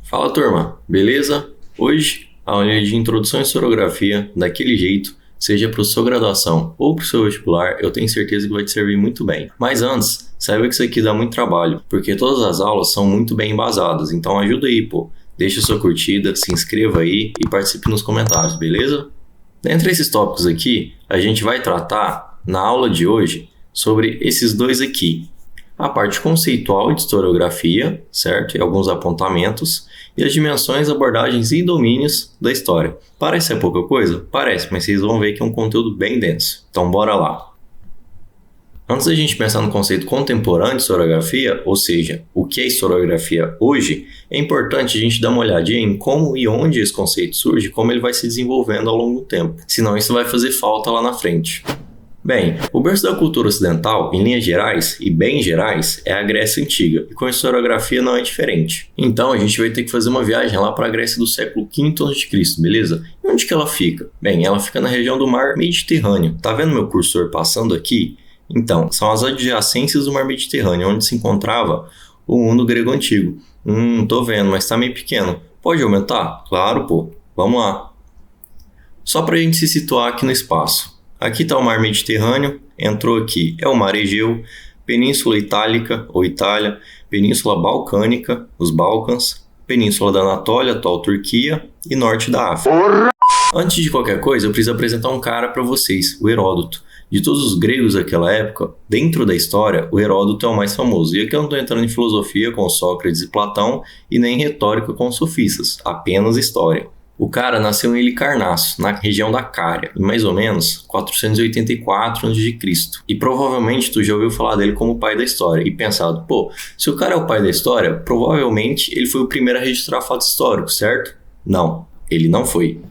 Fala turma, beleza? Hoje a aula de introdução à historiografia, daquele jeito, seja para a sua graduação ou para o seu vestibular, eu tenho certeza que vai te servir muito bem. Mas antes, saiba que isso aqui dá muito trabalho, porque todas as aulas são muito bem embasadas, então ajuda aí, pô. Deixa sua curtida, se inscreva aí e participe nos comentários, beleza? Dentre esses tópicos aqui, a gente vai tratar, na aula de hoje, sobre esses dois aqui. A parte conceitual de historiografia, certo? E alguns apontamentos, e as dimensões, abordagens e domínios da história. Parece ser pouca coisa? Parece, mas vocês vão ver que é um conteúdo bem denso. Então bora lá! Antes da gente pensar no conceito contemporâneo de historiografia, ou seja, o que é historiografia hoje, é importante a gente dar uma olhadinha em como e onde esse conceito surge e como ele vai se desenvolvendo ao longo do tempo. Senão isso vai fazer falta lá na frente. Bem, o berço da cultura ocidental, em linhas gerais e bem gerais, é a Grécia Antiga, e com a historiografia não é diferente. Então a gente vai ter que fazer uma viagem lá para a Grécia do século V a.C., beleza? E onde que ela fica? Bem, ela fica na região do Mar Mediterrâneo. Tá vendo meu cursor passando aqui? Então, são as adjacências do Mar Mediterrâneo, onde se encontrava o mundo grego antigo. Tô vendo, mas tá meio pequeno. Pode aumentar? Claro, pô. Vamos lá. Só pra gente se situar aqui no espaço. Aqui está o Mar Mediterrâneo, entrou aqui, é o Mar Egeu, Península Itálica, ou Itália, Península Balcânica, os Balcãs, Península da Anatólia, atual Turquia, e Norte da África. Antes de qualquer coisa, eu preciso apresentar um cara para vocês, o Heródoto. De todos os gregos daquela época, dentro da história, o Heródoto é o mais famoso. E aqui eu não estou entrando em filosofia com Sócrates e Platão, e nem em retórica com os sofistas, apenas história. O cara nasceu em Helicarnasso, na região da Cária, em mais ou menos 484 a.C. E provavelmente tu já ouviu falar dele como o pai da história e pensado, pô, se o cara é o pai da história, provavelmente ele foi o primeiro a registrar fatos históricos, certo? Não, ele não foi.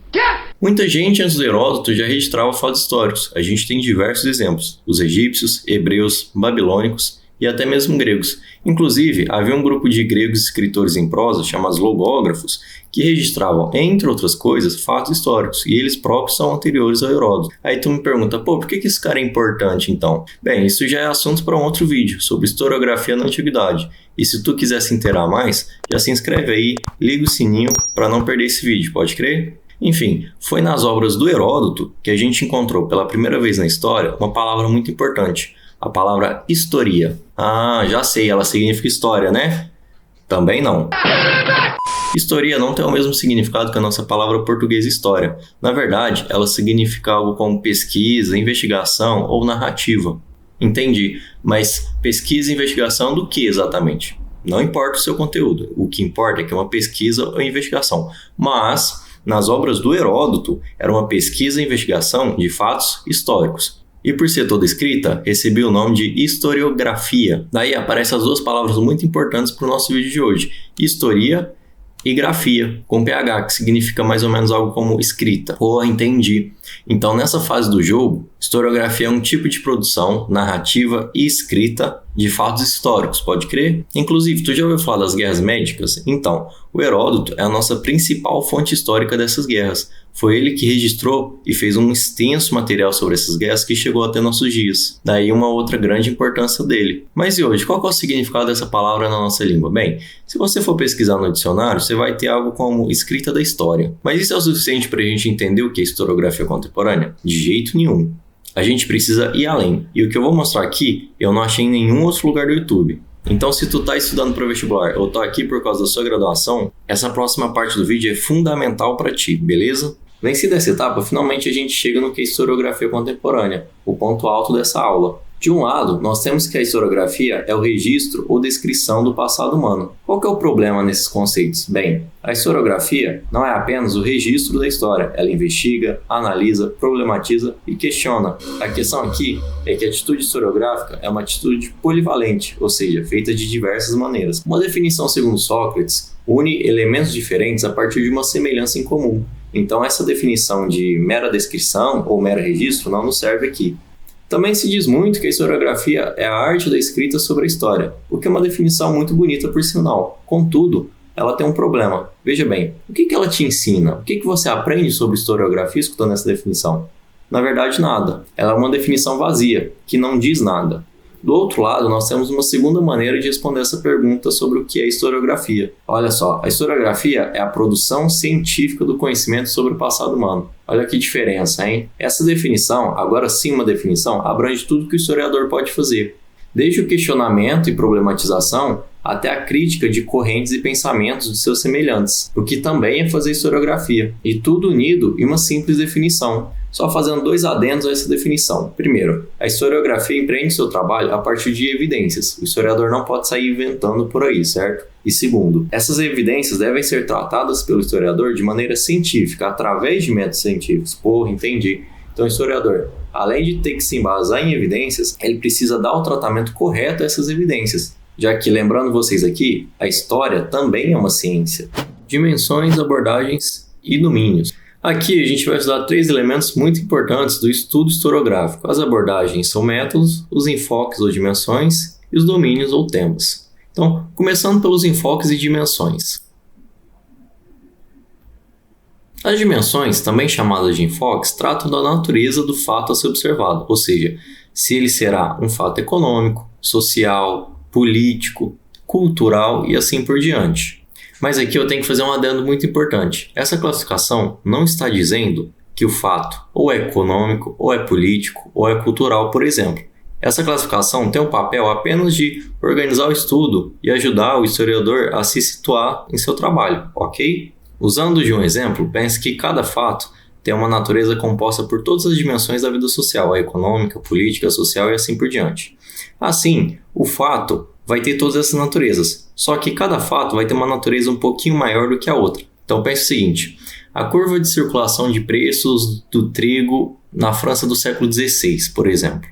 Muita gente antes do Heródoto já registrava fatos históricos. A gente tem diversos exemplos, os egípcios, hebreus, babilônicos e até mesmo gregos. Inclusive, havia um grupo de gregos escritores em prosa, chamados logógrafos, que registravam, entre outras coisas, fatos históricos, e eles próprios são anteriores ao Heródoto. Aí tu me pergunta, pô, por que esse cara é importante então? Bem, isso já é assunto para um outro vídeo, sobre historiografia na antiguidade. E se tu quiser se inteirar mais, já se inscreve aí, liga o sininho para não perder esse vídeo, pode crer? Enfim, foi nas obras do Heródoto que a gente encontrou pela primeira vez na história uma palavra muito importante, a palavra historia. Ah, já sei, ela significa história, né? Também não. Historia não tem o mesmo significado que a nossa palavra portuguesa história. Na verdade, ela significa algo como pesquisa, investigação ou narrativa. Entendi, mas pesquisa e investigação do que exatamente? Não importa o seu conteúdo, o que importa é que é uma pesquisa ou investigação. Mas, nas obras do Heródoto, era uma pesquisa e investigação de fatos históricos. E por ser toda escrita, recebeu o nome de historiografia. Daí aparecem as duas palavras muito importantes para o nosso vídeo de hoje. Historia e grafia, com PH, que significa mais ou menos algo como escrita. Pô, entendi. Então, nessa fase do jogo, historiografia é um tipo de produção, narrativa e escrita de fatos históricos, pode crer? Inclusive, tu já ouviu falar das guerras médicas? Então, o Heródoto é a nossa principal fonte histórica dessas guerras. Foi ele que registrou e fez um extenso material sobre essas guerras que chegou até nossos dias. Daí uma outra grande importância dele. Mas e hoje, qual é o significado dessa palavra na nossa língua? Bem, se você for pesquisar no dicionário, você vai ter algo como escrita da história. Mas isso é o suficiente para a gente entender o que é historiografia contemporânea? De jeito nenhum. A gente precisa ir além. E o que eu vou mostrar aqui, eu não achei em nenhum outro lugar do YouTube. Então, se tu tá estudando para o vestibular ou tá aqui por causa da sua graduação, essa próxima parte do vídeo é fundamental para ti, beleza? Vencida essa etapa, finalmente a gente chega no que é historiografia contemporânea, o ponto alto dessa aula. De um lado, nós temos que a historiografia é o registro ou descrição do passado humano. Qual que é o problema nesses conceitos? Bem, a historiografia não é apenas o registro da história, ela investiga, analisa, problematiza e questiona. A questão aqui é que a atitude historiográfica é uma atitude polivalente, ou seja, feita de diversas maneiras. Uma definição segundo Sócrates une elementos diferentes a partir de uma semelhança em comum. Então essa definição de mera descrição ou mero registro não nos serve aqui. Também se diz muito que a historiografia é a arte da escrita sobre a história, o que é uma definição muito bonita por sinal. Contudo, ela tem um problema. Veja bem, o que ela te ensina? O que você aprende sobre historiografia escutando essa definição? Na verdade, nada. Ela é uma definição vazia, que não diz nada. Do outro lado, nós temos uma segunda maneira de responder essa pergunta sobre o que é historiografia. Olha só, a historiografia é a produção científica do conhecimento sobre o passado humano. Olha que diferença, hein? Essa definição, agora sim uma definição, abrange tudo que o historiador pode fazer, desde o questionamento e problematização até a crítica de correntes e pensamentos de seus semelhantes, o que também é fazer historiografia, e tudo unido em uma simples definição. Só fazendo 2 adendos a essa definição. Primeiro, a historiografia empreende seu trabalho a partir de evidências. O historiador não pode sair inventando por aí, certo? E segundo, essas evidências devem ser tratadas pelo historiador de maneira científica, através de métodos científicos. Porra, entendi. Então, o historiador, além de ter que se embasar em evidências, ele precisa dar o tratamento correto a essas evidências, já que, lembrando vocês aqui, a história também é uma ciência. Dimensões, abordagens e domínios. Aqui a gente vai estudar 3 elementos muito importantes do estudo historiográfico. As abordagens são métodos, os enfoques ou dimensões e os domínios ou temas. Então, começando pelos enfoques e dimensões. As dimensões, também chamadas de enfoques, tratam da natureza do fato a ser observado, ou seja, se ele será um fato econômico, social, político, cultural e assim por diante. Mas aqui eu tenho que fazer um adendo muito importante. Essa classificação não está dizendo que o fato ou é econômico, ou é político, ou é cultural, por exemplo. Essa classificação tem o papel apenas de organizar o estudo e ajudar o historiador a se situar em seu trabalho, ok? Usando de um exemplo, pense que cada fato tem uma natureza composta por todas as dimensões da vida social, a econômica, política, social e assim por diante. Assim, o fato vai ter todas essas naturezas, só que cada fato vai ter uma natureza um pouquinho maior do que a outra. Então pense o seguinte, a curva de circulação de preços do trigo na França do século XVI, por exemplo.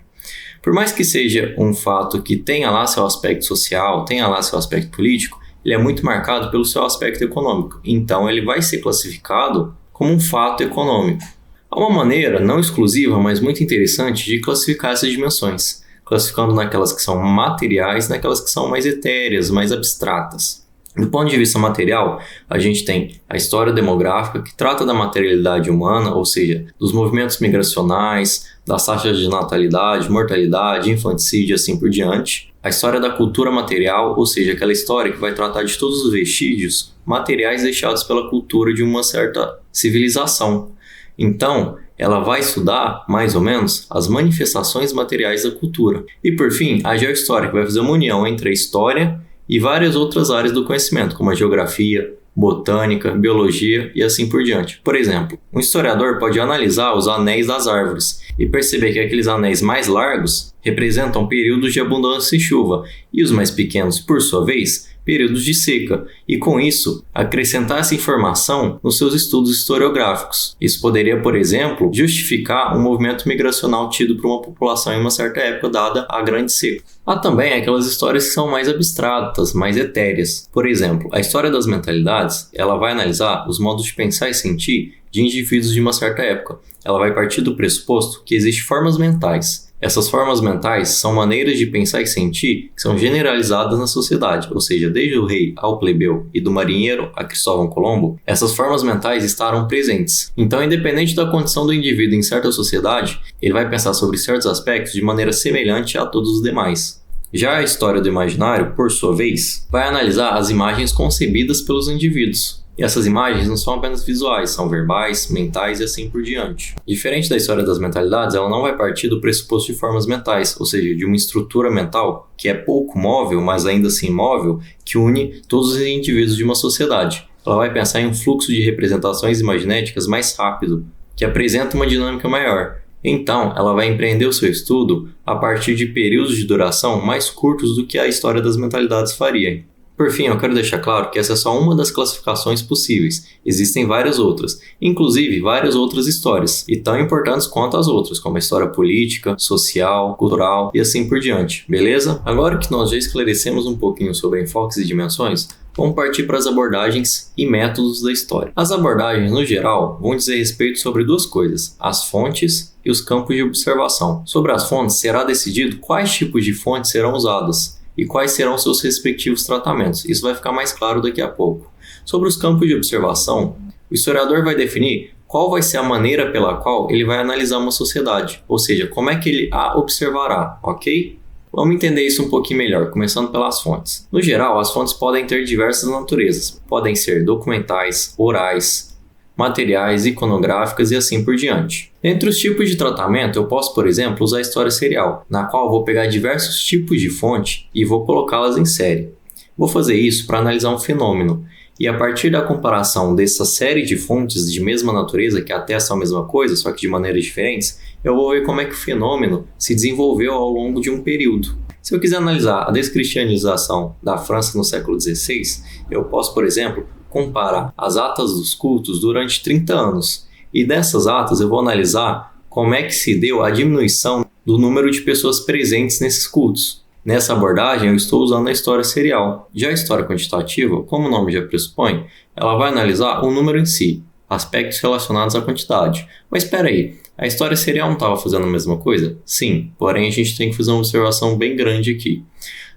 Por mais que seja um fato que tenha lá seu aspecto social, tenha lá seu aspecto político, ele é muito marcado pelo seu aspecto econômico, então ele vai ser classificado como um fato econômico. Há uma maneira, não exclusiva, mas muito interessante de classificar essas dimensões, classificando naquelas que são materiais, naquelas que são mais etéreas, mais abstratas. Do ponto de vista material, a gente tem a história demográfica, que trata da materialidade humana, ou seja, dos movimentos migracionais, das taxas de natalidade, mortalidade, infanticídio e assim por diante. A história da cultura material, ou seja, aquela história que vai tratar de todos os vestígios materiais deixados pela cultura de uma certa civilização. Então, ela vai estudar, mais ou menos, as manifestações materiais da cultura. E, por fim, a geohistória, que vai fazer uma união entre a história e várias outras áreas do conhecimento, como a geografia, botânica, biologia e assim por diante. Por exemplo, um historiador pode analisar os anéis das árvores e perceber que aqueles anéis mais largos representam períodos de abundância e chuva, e os mais pequenos, por sua vez, períodos de seca, e com isso, acrescentar essa informação nos seus estudos historiográficos. Isso poderia, por exemplo, justificar um movimento migracional tido por uma população em uma certa época dada a grande seca. Há também aquelas histórias que são mais abstratas, mais etéreas. Por exemplo, a história das mentalidades, ela vai analisar os modos de pensar e sentir de indivíduos de uma certa época. Ela vai partir do pressuposto que existem formas mentais. Essas formas mentais são maneiras de pensar e sentir que são generalizadas na sociedade, ou seja, desde o rei ao plebeu e do marinheiro a Cristóvão Colombo, essas formas mentais estarão presentes. Então, independente da condição do indivíduo em certa sociedade, ele vai pensar sobre certos aspectos de maneira semelhante a todos os demais. Já a história do imaginário, por sua vez, vai analisar as imagens concebidas pelos indivíduos. E essas imagens não são apenas visuais, são verbais, mentais e assim por diante. Diferente da história das mentalidades, ela não vai partir do pressuposto de formas mentais, ou seja, de uma estrutura mental que é pouco móvel, mas ainda assim móvel, que une todos os indivíduos de uma sociedade. Ela vai pensar em um fluxo de representações imaginéticas mais rápido, que apresenta uma dinâmica maior. Então, ela vai empreender o seu estudo a partir de períodos de duração mais curtos do que a história das mentalidades faria. Por fim, eu quero deixar claro que essa é só uma das classificações possíveis. Existem várias outras, inclusive várias outras histórias, e tão importantes quanto as outras, como a história política, social, cultural e assim por diante, beleza? Agora que nós já esclarecemos um pouquinho sobre enfoques e dimensões, vamos partir para as abordagens e métodos da história. As abordagens, no geral, vão dizer respeito sobre 2 coisas, as fontes e os campos de observação. Sobre as fontes, será decidido quais tipos de fontes serão usadas e quais serão seus respectivos tratamentos. Isso vai ficar mais claro daqui a pouco. Sobre os campos de observação, o historiador vai definir qual vai ser a maneira pela qual ele vai analisar uma sociedade, ou seja, como é que ele a observará, ok? Vamos entender isso um pouquinho melhor, começando pelas fontes. No geral, as fontes podem ter diversas naturezas. Podem ser documentais, orais, materiais, iconográficas e assim por diante. Entre os tipos de tratamento, eu posso, por exemplo, usar a história serial, na qual eu vou pegar diversos tipos de fonte e vou colocá-las em série. Vou fazer isso para analisar um fenômeno, e a partir da comparação dessa série de fontes de mesma natureza, que atestam a mesma coisa, só que de maneiras diferentes, eu vou ver como é que o fenômeno se desenvolveu ao longo de um período. Se eu quiser analisar a descristianização da França no século XVI, eu posso, por exemplo, comparar as atas dos cultos durante 30 anos. E dessas atas eu vou analisar como é que se deu a diminuição do número de pessoas presentes nesses cultos. Nessa abordagem eu estou usando a história serial. Já a história quantitativa, como o nome já pressupõe, ela vai analisar o número em si, aspectos relacionados à quantidade. Mas espera aí, a história serial não estava fazendo a mesma coisa? Sim, porém a gente tem que fazer uma observação bem grande aqui.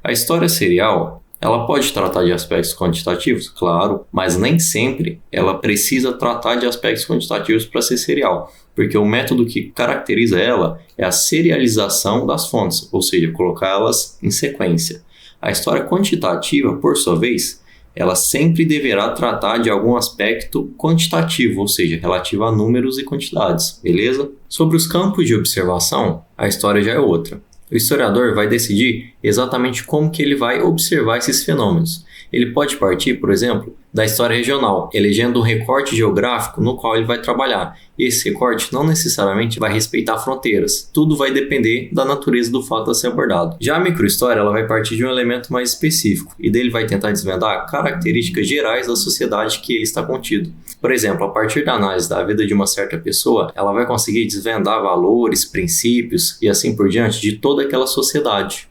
A história serial, ela pode tratar de aspectos quantitativos? Claro, mas nem sempre ela precisa tratar de aspectos quantitativos para ser serial, porque o método que caracteriza ela é a serialização das fontes, ou seja, colocá-las em sequência. A história quantitativa, por sua vez, ela sempre deverá tratar de algum aspecto quantitativo, ou seja, relativo a números e quantidades, beleza? Sobre os campos de observação, a história já é outra. O historiador vai decidir exatamente como que ele vai observar esses fenômenos. Ele pode partir, por exemplo, da história regional, elegendo um recorte geográfico no qual ele vai trabalhar. E esse recorte não necessariamente vai respeitar fronteiras. Tudo vai depender da natureza do fato a ser abordado. Já a microhistória, ela vai partir de um elemento mais específico e dele vai tentar desvendar características gerais da sociedade que ele está contido. Por exemplo, a partir da análise da vida de uma certa pessoa, ela vai conseguir desvendar valores, princípios e assim por diante de toda aquela sociedade.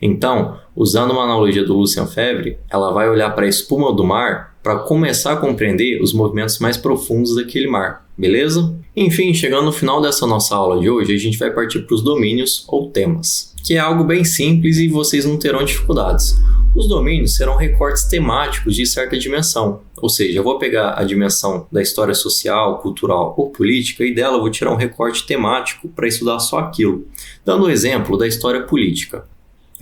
Então, usando uma analogia do Lucien Febvre, ela vai olhar para a espuma do mar para começar a compreender os movimentos mais profundos daquele mar, beleza? Enfim, chegando no final dessa nossa aula de hoje, a gente vai partir para os domínios ou temas, que é algo bem simples e vocês não terão dificuldades. Os domínios serão recortes temáticos de certa dimensão, ou seja, eu vou pegar a dimensão da história social, cultural ou política e dela eu vou tirar um recorte temático para estudar só aquilo. Dando o exemplo da história política.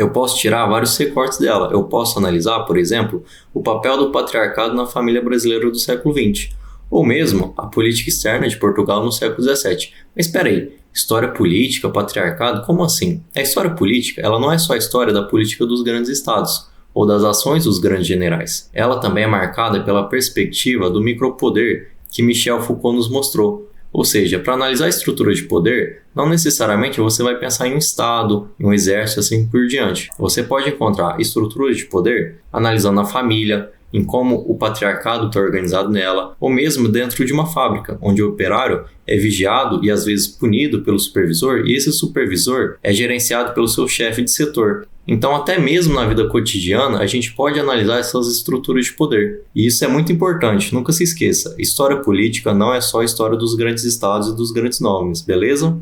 Eu posso tirar vários recortes dela. Eu posso analisar, por exemplo, o papel do patriarcado na família brasileira do século XX, ou mesmo a política externa de Portugal no século XVII. Mas espera aí, história política, patriarcado, como assim? A história política, ela não é só a história da política dos grandes estados, ou das ações dos grandes generais. Ela também é marcada pela perspectiva do micropoder que Michel Foucault nos mostrou. Ou seja, para analisar a estrutura de poder, não necessariamente você vai pensar em um Estado, em um exército e assim por diante. Você pode encontrar estruturas de poder analisando a família, em como o patriarcado está organizado nela, ou mesmo dentro de uma fábrica, onde o operário é vigiado e às vezes punido pelo supervisor, e esse supervisor é gerenciado pelo seu chefe de setor. Então, até mesmo na vida cotidiana, a gente pode analisar essas estruturas de poder. E isso é muito importante, nunca se esqueça. História política não é só a história dos grandes estados e dos grandes nomes, beleza?